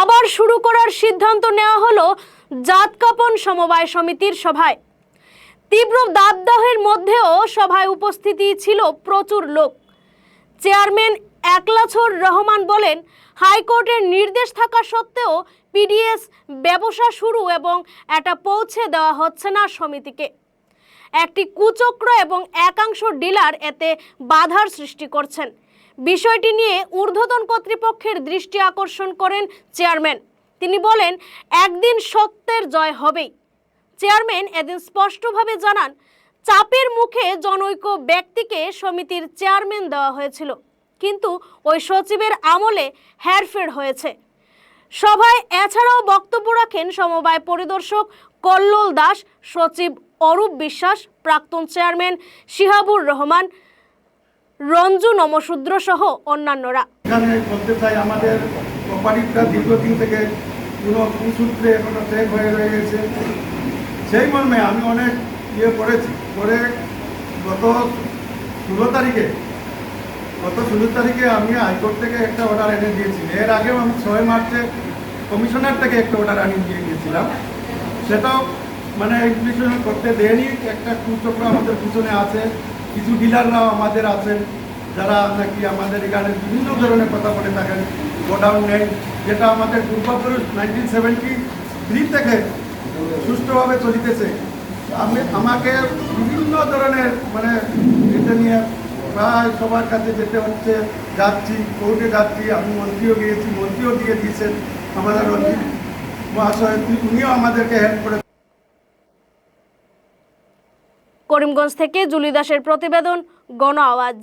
আবার শুরু করার সিদ্ধান্ত নেওয়া হলো জাতকাপন সমবায় সমিতির সভায়। তীব্র দাবদাহের মধ্যেও সভায় উপস্থিতি ছিল প্রচুর লোক। চেয়ারম্যান একলাছর রহমান বলেন, হাইকোর্টের নির্দেশ থাকা সত্ত্বেও পিডিএস ব্যবসা শুরু এবং এটা পৌঁছে দেওয়া হচ্ছে না সমিতিকে। একটি কুচক্র এবং একাংশ ডিলার এতে বাধার সৃষ্টি করছেন। বিষয়টি নিয়ে ঊর্ধ্বতন কর্তৃপক্ষের দৃষ্টি আকর্ষণ করেন চেয়ারম্যান। তিনি বলেন, একদিন সত্যের জয় হবেই। চেয়ারম্যান এদিন স্পষ্টভাবে জানান, চাপের মুখে জনৈক ব্যক্তিকে সমিতির চেয়ারম্যান দেওয়া হয়েছিল, কিন্তু ওই সচিবের আমলে হেরফের হয়েছে। সভায় এছাড়াও বক্তব্য রাখেন সমবায় পরিদর্শক কল্লোল দাস, সচিব অরূপ বিশ্বাস, প্রাক্তন চেয়ারম্যান শিহাবুর রহমান, রঞ্জু নমশূদ্র সহ অন্যান্যরা। এখানে বলতে চাই, আমাদের কোম্পানিটা দীর্ঘদিন থেকে কোনো কুসূত্রে এখনো ট্রেক হয়ে রয়ে গেছে। সেই মর্মে আমি অনেক করেছি। পরে গত 16 তারিখে আমি হাইকোর্ট থেকে একটা অর্ডার এনে দিয়েছি। এর আগেও আমি 6 মার্চে কমিশনার থেকে একটা অর্ডার আনি দিয়ে গিয়েছিলাম। সেটাও মানে এক্সিকিউশন করতে দেয়নি। একটা কুচক্র আমাদের পিছনে আছে, কিছু ডিলাররাও আমাদের আছেন যারা নাকি আমাদের এখানে বিভিন্ন ধরনের কথা বলে থাকেন। গোডাউন নেই, যেটা আমাদের পূর্বপুরুষ 1973 থেকে সুষ্ঠুভাবে চলিতেছে। আমাকে বিভিন্ন ধরনের মানে এটা নিয়ে প্রায় সবার কাছে যেতে হচ্ছে, যাচ্ছি, কোর্টে যাচ্ছি। আমি মন্ত্রীও গিয়েছি, মন্ত্রীও দিয়ে দিয়েছেন আমাদের রঞ্জিত মহাশয়, উনিও আমাদেরকে হেল্প করে। করিমগঞ্জ থেকে জুলি দাসের প্রতিবেদন, গণ আওয়াজ।